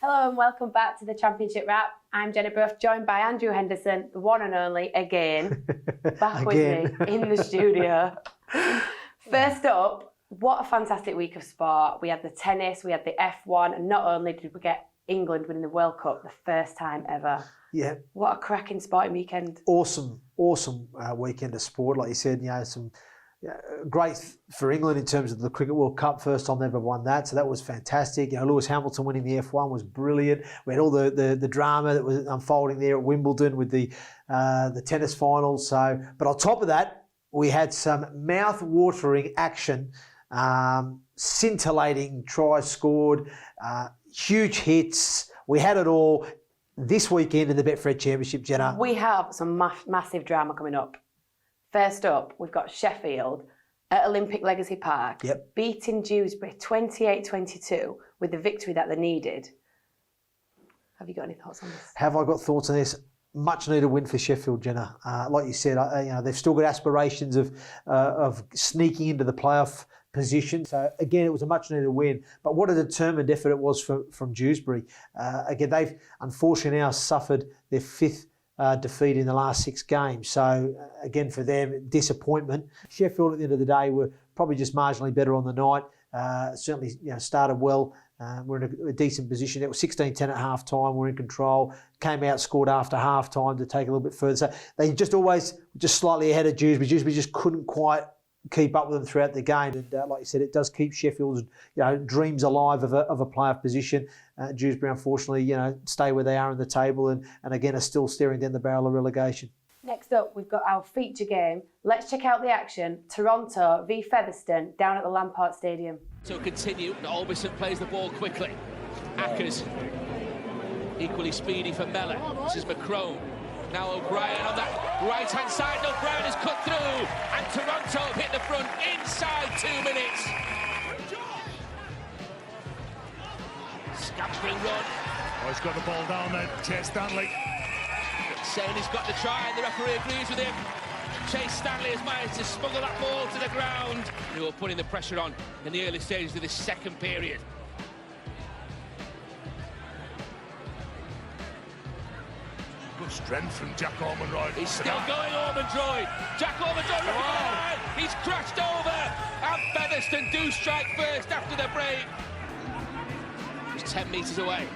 Hello and welcome back to the Championship Wrap. I'm Jenna Bruff, joined by Andrew Henderson, the one and only, again, back with me in the studio. First up, what a fantastic week of sport. We had the tennis, we had the F1, and not only did we get England winning the World Cup the first time ever. Yeah. What a cracking sporting weekend. Awesome weekend of sport. Like you said, some great for England in terms of the Cricket World Cup. First time they ever won that, so that was fantastic. Lewis Hamilton winning the F1 was brilliant. We had all the drama that was unfolding there at Wimbledon with the tennis finals. So, but on top of that, we had some mouth-watering action, scintillating tries scored, huge hits. We had it all this weekend in the Betfred Championship, Jenna. We have some massive drama coming up. First up, we've got Sheffield at Olympic Legacy Park, beating Jewsbury 28-22 with the victory that they needed. Have you got any thoughts on this? Have I got thoughts on this? Much needed win for Sheffield, Jenna. Like you said, they've still got aspirations of sneaking into the playoff position. So again, it was a much needed win. But what a determined effort it was from Jewsbury. Again, they've unfortunately now suffered their fifth defeat in the last 6 games. So again, for them, disappointment. Sheffield at the end of the day were probably just marginally better on the night. Certainly, started well. We're in a decent position. It was 16-10 at half time. We're in control. Came out, scored after half time to take a little bit further. So they just slightly ahead of Jewsbury. Jewsbury just couldn't quite keep up with them throughout the game. And like you said, it does keep Sheffield's dreams alive of a playoff position. Jewsbury, unfortunately, stay where they are in the table and again are still staring down the barrel of relegation. Next up, we've got our feature game. Let's check out the action. Toronto v Featherstone down at the Lamport Stadium. So continue. Albison plays the ball quickly. Ackers equally speedy for Mellor. This is McCrone. Now O'Brien on that right-hand side. O'Brien has cut through, and Toronto have hit the front inside 2 minutes. Scampering run. Oh, he's got the ball down there, Chase Stanley. Saying he's got to try, and the referee agrees with him. Chase Stanley has managed to smuggle that ball to the ground. They were putting the pressure on in the early stages of this second period. Good strength from Jack Ormondroyd. He's still going, Ormondroyd. Jack Ormondroyd, he's crashed over. And Featherstone do strike first after the break. He's 10 metres away.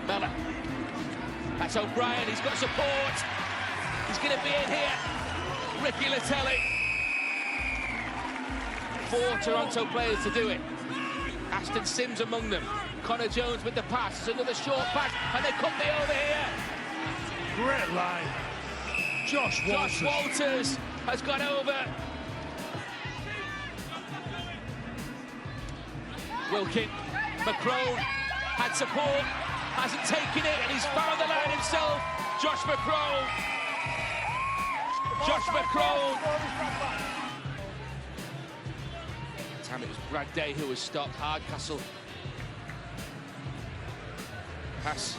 Mellor. That's O'Brien, he's got support. He's going to be in here. Ricky Latelli. 4 Toronto players to do it. Aston Sims among them. Connor Jones with the pass. It's another short pass, and they cut me over here. Great line. Josh Walters has gone over. Wilkin. McCrone had support. Hasn't taken it, and he's found the line himself. Josh McCrone. Time it was Brad Day who was stopped. Hardcastle. Pass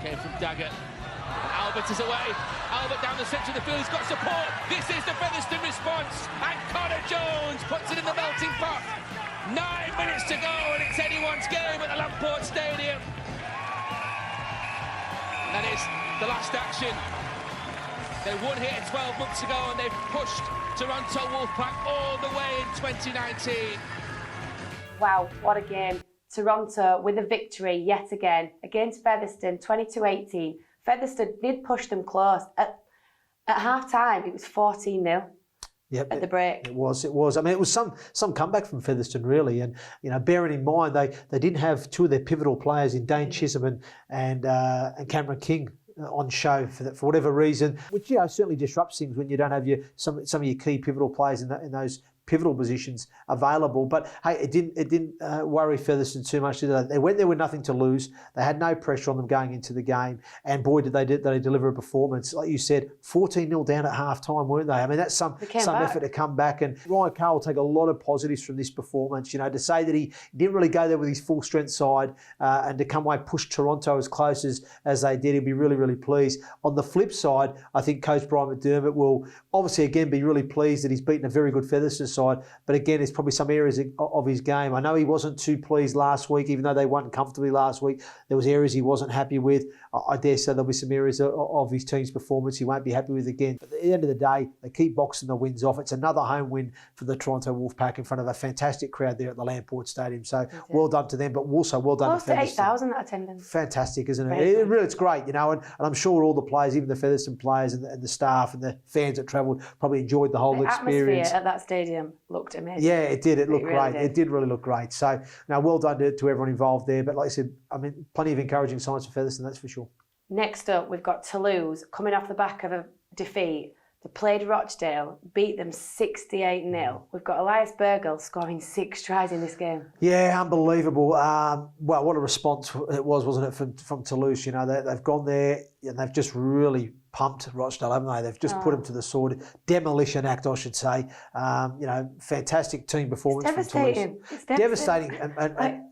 came from Dagger. And Albert is away. Albert down the centre of the field. He's got support. This is the Featherstone response. And Connor Jones puts it in the melting pot. 9 minutes to go, and it's anyone's game at the Lamport Stadium. That is the last action. They won here 12 months ago, and they've pushed Toronto Wolfpack all the way in 2019. Wow, what a game. Toronto with a victory yet again against Featherstone, 22-18. Featherstone did push them close. At half-time, it was 14-0. Yep, at the break. It was. I mean, it was some comeback from Featherstone, really. And, bearing in mind, they didn't have 2 of their pivotal players in Dane Chisholm and Cameron King on show for whatever reason, which, certainly disrupts things when you don't have some of your key pivotal players in those pivotal positions available. But hey, it didn't worry Featherstone too much, did they? They went there with nothing to lose. They had no pressure on them going into the game, and boy, did they deliver a performance. Like you said, 14-0 down at half time, weren't they? I mean, that's some effort to come back. And Ryan Carr will take a lot of positives from this performance. To say that he didn't really go there with his full strength side and to come away push Toronto as close as they did, he'll be really, really pleased. On the flip side, I think Coach Brian McDermott will obviously again be really pleased that he's beaten a very good Featherstone side side. But again, it's probably some areas of his game. I know he wasn't too pleased last week, even though they won comfortably last week. There was areas he wasn't happy with. I dare say there'll be some areas of his team's performance he won't be happy with again. But at the end of the day, they keep boxing the wins off. It's another home win for the Toronto Wolfpack in front of a fantastic crowd there at the Lamport Stadium. So well done to them, but also well done to Featherstone. 8,000 attendance. Fantastic, isn't it? It's great, you know, and I'm sure all the players, even the Featherstone players and the staff and the fans that travelled, probably enjoyed the whole experience. The atmosphere at that stadium looked amazing. Yeah, it did. It looked really great. It did really look great. So, now well done to everyone involved there. But like I said, I mean, plenty of encouraging signs for Featherstone, that's for sure. Next up, we've got Toulouse coming off the back of a defeat. They played Rochdale, beat them 68-0. We've got Elias Bergel scoring 6 tries in this game. Yeah, unbelievable. Well, what a response it was, wasn't it, from Toulouse? You know, they've gone there and they've just really pumped Rochdale, haven't they? They've just put them to the sword. Demolition act, I should say. You know, fantastic team performance from Toulouse. It's devastating.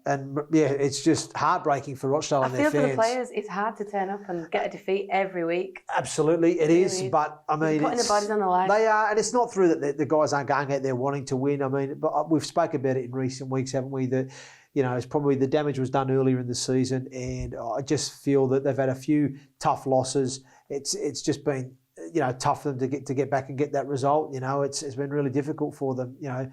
And yeah, it's just heartbreaking for Rochdale and their fans. I feel for the players, it's hard to turn up and get a defeat every week. Absolutely, it is. But I mean, putting their bodies on the line. They are, and it's not through that the guys aren't going out there wanting to win. I mean, but we've spoken about it in recent weeks, haven't we? That, you know, it's probably the damage was done earlier in the season, and I just feel that they've had a few tough losses. It's just been, you know, tough for them to get back and get that result. You know, it's been really difficult for them. You know,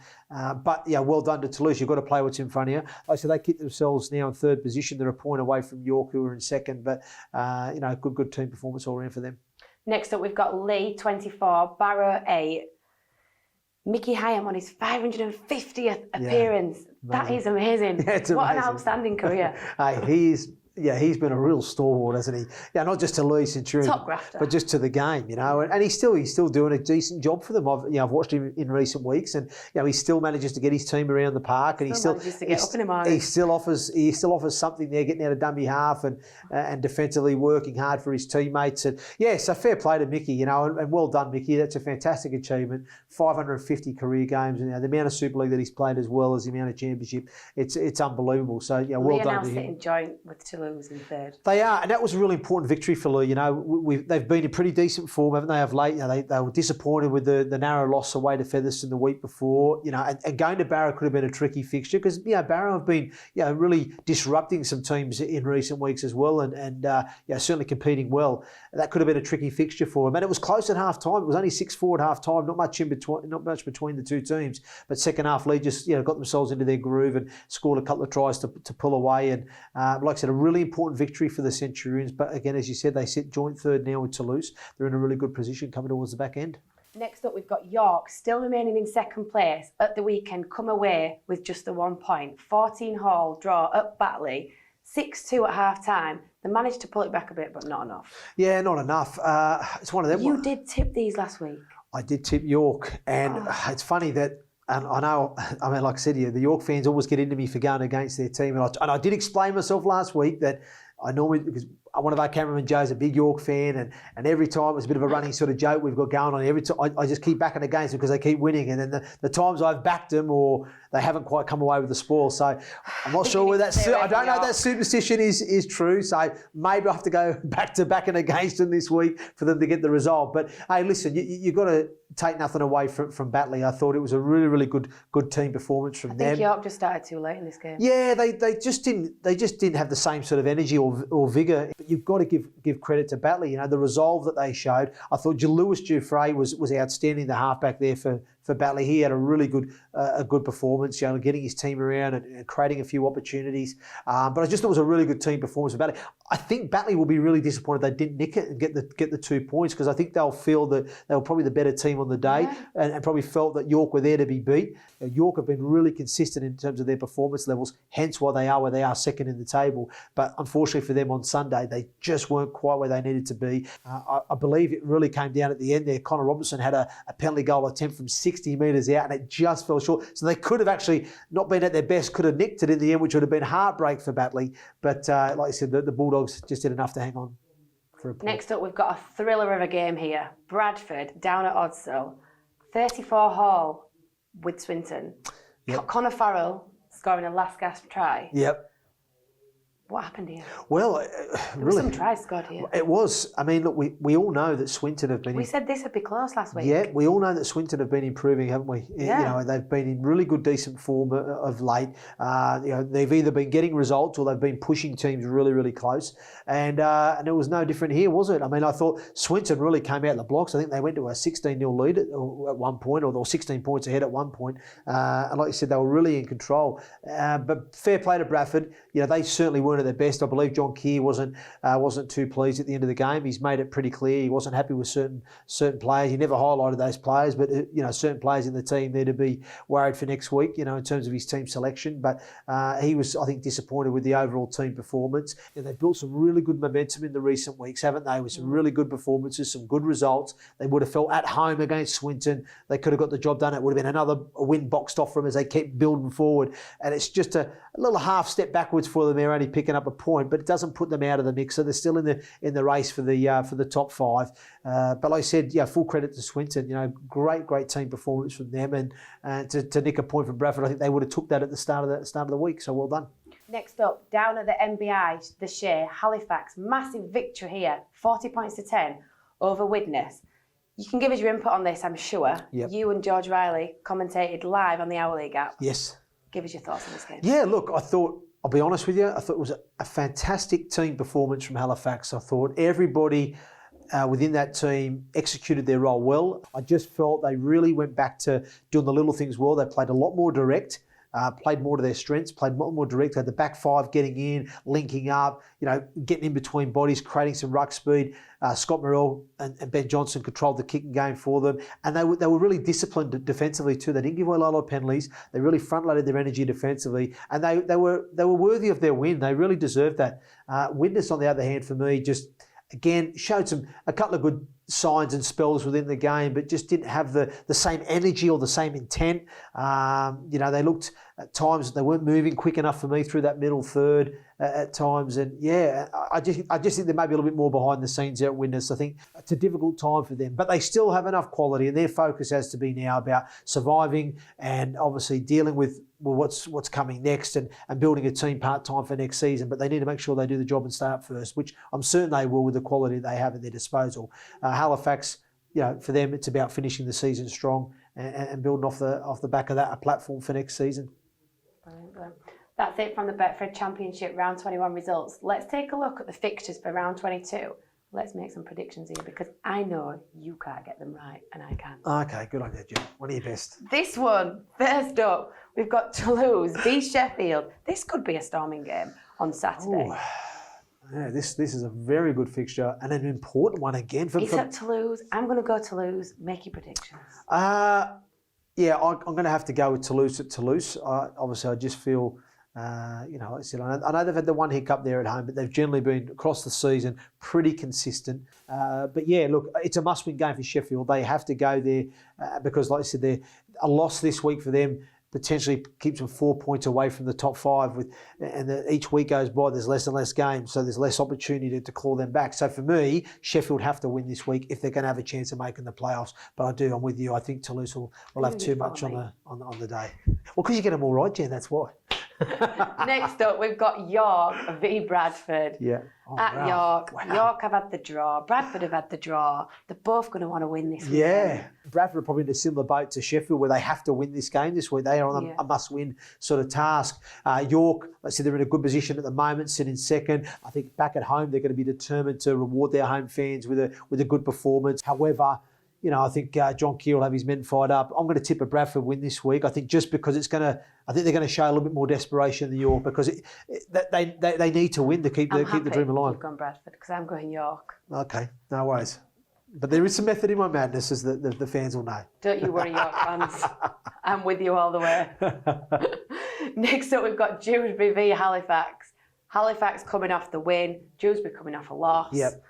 but yeah, well done to Toulouse. You've got to play what's in front of you. Like I said, they keep themselves now in 3rd position. They're a point away from York, who are in 2nd. But you know, good team performance all around for them. Next up, we've got Leigh 24, Barrow 8. Mickey Hyam on his 550th appearance. That is amazing. Yeah, it's what amazing. An outstanding career. Hey, he's been a real stalwart, hasn't he? Yeah, not just to Leigh Centurion, top grafter, but just to the game, you know. And he's still doing a decent job for them. I've watched him in recent weeks, and you know, he still manages to get his team around the park, and he still offers something there, getting out of dummy half and defensively working hard for his teammates. And yeah, so fair play to Mickey, you know, and well done, Mickey. That's a fantastic achievement. 550 career games, and you know, the amount of Super League that he's played as well as the amount of championship, it's unbelielible. So yeah, well done to him. Leigh are now sitting joint with Toulouse in 3rd. They are, and that was a really important victory for Leigh. You know, they've been in pretty decent form, haven't they, of late? You know, they were disappointed with the narrow loss away to Featherstone the week before. You know, and going to Barrow could have been a tricky fixture because, you know, Barrow have been, you know, really disrupting some teams in recent weeks as well, and you know, certainly competing well. That could have been a tricky fixture for them, and it was close at half time. It was only 6-4 at half time, not much between the two teams. But second half, Leigh just, you know, got themselves into their groove and scored a couple of tries to pull away. And like I said, a really important victory for the Centurions. But again, as you said, they sit joint 3rd now with Toulouse. They're in a really good position coming towards the back end. Next up, we've got York still remaining in 2nd place at the weekend, come away with just the 1 point. 14-all draw at Batley, 6-2 at half time. They managed to pull it back a bit, but not enough. Yeah, not enough. It's one of them. You did tip these last week. I did tip York, and it's funny that. And I know, I mean, like I said to you, the York fans always get into me for going against their team. And I did explain myself last week that I normally, because one of our cameramen, Joe's a big York fan, and every time it was a bit of a running sort of joke we've got going on. Every time I just keep backing against them because they keep winning. And then the times I've backed them or they haven't quite come away with the spoil. So I'm not sure whether that's, I don't know if that superstition is true. So maybe I have to go back to backing against them this week for them to get the result. But hey, listen, you've got to take nothing away from Batley. I thought it was a really, really good team performance from them. I think York just started too late in this game. Yeah, they just didn't have the same sort of energy or vigour. But you've got to give credit to Batley. You know, the resolve that they showed. I thought Lewis Jewsbury was outstanding, the halfback there for Batley. He had a really good performance, you know, getting his team around and creating a few opportunities. But I just thought it was a really good team performance for Batley. I think Batley will be really disappointed they didn't nick it and get the 2 points, because I think they'll feel that they were probably the better team on the day, and probably felt that York were there to be beat. York have been really consistent in terms of their performance levels, hence why they are where they are, 2nd in the table. But unfortunately for them on Sunday, they just weren't quite where they needed to be. I believe it really came down at the end there. Connor Robertson had a penalty goal attempt from 60 metres out, and it just fell short. So they could have actually not been at their best, could have nicked it in the end, which would have been heartbreak for Batley. But like I said, the Bulldogs just did enough to hang on for a point. Next up, we've got a thriller of a game here. Bradford down at Oddsall, 34-all with Swinton. Yep. Connor Farrell scoring a last gasp try. Yep. What happened here? Well, There were really, some tries scored here. it was. I mean, look, we all know that Swinton have been. We said this would be close last week. Yeah, we all know that Swinton have been improving, haven't we? Yeah. You know, they've been in really good, decent form of late. You know, they've either been getting results or they've been pushing teams really, really close. And it was no different here, was it? I mean, I thought Swinton really came out of the blocks. I think they went to a 16-0 lead at one point, or they were 16 points ahead at one point. And like you said, they were really in control. But fair play to Bradford. You know, they certainly weren't at their best. I believe John Keir wasn't too pleased at the end of the game. He's made it pretty clear he wasn't happy with certain players. He never highlighted those players, but you know, certain players in the team need to be worried for next week, you know, in terms of his team selection. But he was, I think, disappointed with the overall team performance. And they've built some really good momentum in the recent weeks, haven't they? With some really good performances, some good results. They would have felt at home against Swinton. They could have got the job done. It would have been another win boxed off for them as they keep building forward. And it's just a little half step backwards for them. They're only picking up a point, but it doesn't put them out of the mix. So they're still in the race for the top five. But like I said, yeah, full credit to Swinton. You know, great team performance from them, and to nick a point from Bradford, I think they would have took that at the start of the week. So well done. Next up, down at the NBI, the Shea, Halifax, massive victory here, 40 points to 10 over Widnes. You can give us your input on this, I'm sure. Yep. You and George Riley commentated live on the Hour League app. Yes. Give us your thoughts on this game. Yeah, look, I'll be honest with you, I thought it was a fantastic team performance from Halifax. I thought everybody within that team executed their role well. I just felt they really went back to doing the little things well. They played a lot more direct, played more to their strengths, played a lot more direct. They had the back five getting in, linking up, you know, getting in between bodies, creating some ruck speed. Scott Morrell and Ben Johnson controlled the kicking game for them, and they were really disciplined defensively too. They didn't give away a lot of penalties. They really front-loaded their energy defensively, and they were worthy of their win. They really deserved that. Widnes, on the other hand, for me, just again showed a couple of good signs and spells within the game, but just didn't have the same energy or the same intent. You know, they looked at times they weren't moving quick enough for me through that middle third at times. And yeah, I just think there may be a little bit more behind the scenes out at Widnes. I think it's a difficult time for them, but they still have enough quality, and their focus has to be now about surviving and obviously dealing with what's coming next and building a team part-time for next season. But they need to make sure they do the job and stay up first, which I'm certain they will with the quality they have at their disposal. Halifax, you know, for them, it's about finishing the season strong and building off the back of that a platform for next season. Brilliant. That's it from the Betfred Championship Round 21 results. Let's take a look at the fixtures for Round 22. Let's make some predictions here, because I know you can't get them right and I can. Okay, good idea, Jim. One of your best. This one, first up, we've got Toulouse v Sheffield. This could be a storming game on Saturday. Ooh. Yeah, this is a very good fixture and an important one again. It's at Toulouse. I'm going to go Toulouse. Make your predictions. Yeah, I'm going to have to go with Toulouse at Toulouse. Obviously, I just feel, you know, like I said, I know they've had the one hiccup there at home, but they've generally been, across the season, pretty consistent. But yeah, look, it's a must-win game for Sheffield. They have to go there because, like I said, a loss this week for them potentially keeps them 4 points away from the top five. Each week goes by, there's less and less games, so there's less opportunity to claw them back. So for me, Sheffield have to win this week if they're going to have a chance of making the playoffs. But I'm with you. I think Toulouse will have too much on the day. Well, because you get them all right, Jen, that's why. Next up, we've got York v Bradford. Yeah. At York. Wow. York have had the draw. Bradford have had the draw. They're both going to want to win this week. Yeah. Bradford are probably in a similar boat to Sheffield, where they have to win this game this week. They are on a must-win sort of task. York, let's say they're in a good position at the moment, sitting second. I think back at home, they're going to be determined to reward their home fans with a good performance. However, you know, I think John Keir will have his men fired up. I'm going to tip a Bradford win this week. I think just because I think they're going to show a little bit more desperation than York, because they need to win to keep the dream alive. You've gone Bradford because I'm going York. Okay, no worries. But there is some method in my madness, as the fans will know. Don't you worry, York fans. I'm with you all the way. Next up, we've got Jewsbury v Halifax. Halifax coming off the win. Jewsbury coming off a loss. Yep.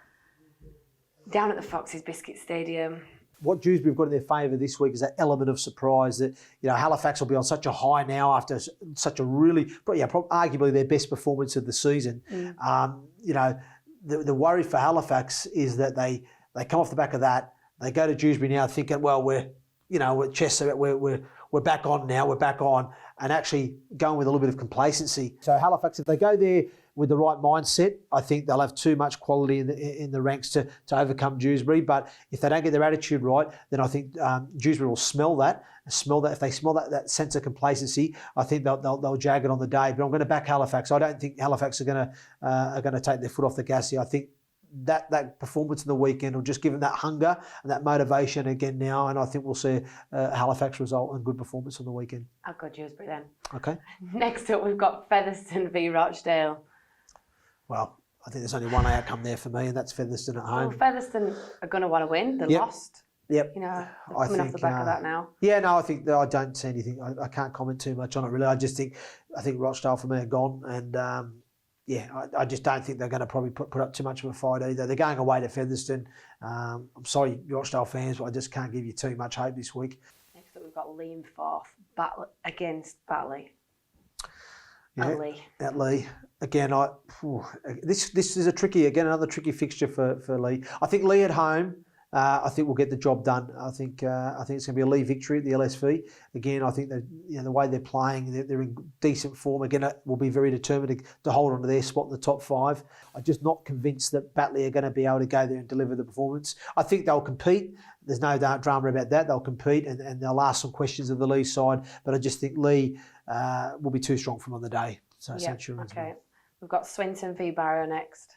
Down at the Foxes Biscuit Stadium. What Jewsbury have got in their favour this week is that element of surprise that, you know, Halifax will be on such a high now after such a really, arguably their best performance of the season. You know, the worry for Halifax is that they come off the back of that. They go to Jewsbury now thinking, well, we're chest, we're we're back on now, we're back on, and actually going with a little bit of complacency. So Halifax, if they go there with the right mindset, I think they'll have too much quality in the ranks to overcome Jewsbury. But if they don't get their attitude right, then I think Jewsbury will smell that. If they smell that sense of complacency, I think they'll jag it on the day. But I'm going to back Halifax. I don't think Halifax are going to take their foot off the gas here. I think that performance in the weekend will just give them that hunger and that motivation again now, and I think we'll see a Halifax result and good performance on the weekend. I'll go Jewsbury then. Okay. Next up, we've got Featherstone v Rochdale. Well, I think there's only one outcome there for me, and that's Featherstone at home. Well, Featherstone are going to want to win. They lost. Yep. You know, they're coming off the back of that now. Yeah, no, I think I don't see anything. I can't comment too much on it really. I think Rochdale for me are gone, and I just don't think they're going to probably put up too much of a fight either. They're going away to Featherstone. I'm sorry, Rochdale fans, but I just can't give you too much hope this week. Next up, we've got Leigh in fourth, against Batley. Yeah, at Leigh. Again, this is another tricky fixture for Leigh. I think Leigh at home, I think we'll get the job done. I think it's going to be a Leigh victory at the LSV. Again, I think that the way they're playing, they're in decent form. Again, will be very determined to hold on to their spot in the top 5. I'm just not convinced that Batley are going to be able to go there and deliver the performance. I think they'll compete. There's no drama about that. They'll compete and they'll ask some questions of the Leigh side. But I just think Leigh will be too strong for them on the day. So okay. We've got Swinton v Barrow next.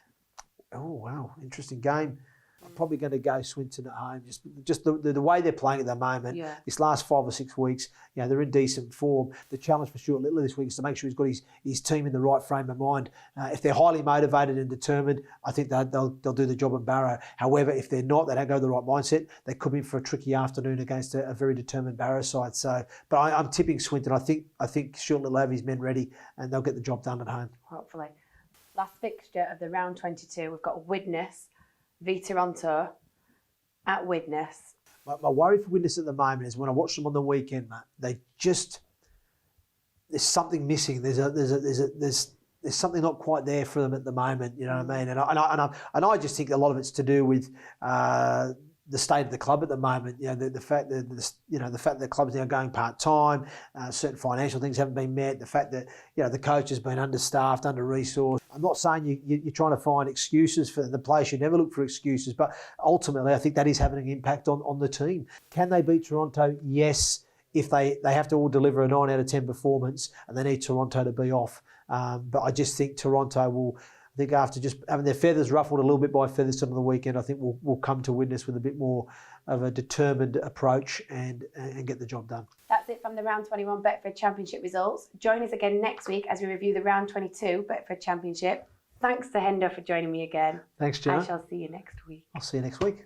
Oh wow, interesting game. I'm probably going to go Swinton at home. Just the way they're playing at the moment. Yeah. This last 5 or 6 weeks, they're in decent form. The challenge for Stuart Littler this week is to make sure he's got his team in the right frame of mind. If they're highly motivated and determined, I think they'll do the job in Barrow. However, if they're not, they don't go with the right mindset, they could be in for a tricky afternoon against a very determined Barrow side. So, but I'm tipping Swinton. I think Stuart Littler will have his men ready and they'll get the job done at home. Hopefully. Last fixture of the round 22, we've got Widnes v Toronto at Widnes. My worry for Widnes at the moment is when I watch them on the weekend, Matt, there's something missing. There's something not quite there for them at the moment. You know what I mean? And I just think a lot of it's to do with the state of the club at the moment. The fact that the club's now going part time, certain financial things haven't been met. The fact that the coach has been understaffed, under resourced. I'm not saying you're trying to find excuses for the players. Should never look for excuses, but ultimately I think that is having an impact on the team. Can they beat Toronto? Yes. If they have to all deliver a 9 out of 10 performance, and they need Toronto to be off. But I just think Toronto will. I think after just having their feathers ruffled a little bit by Featherstone on the weekend, I think we'll come to Widnes with a bit more of a determined approach and get the job done. That's it from the Round 21 Betfred Championship results. Join us again next week as we review the Round 22 Betfred Championship. Thanks to Hendo for joining me again. Thanks, Jenna. I shall see you next week. I'll see you next week.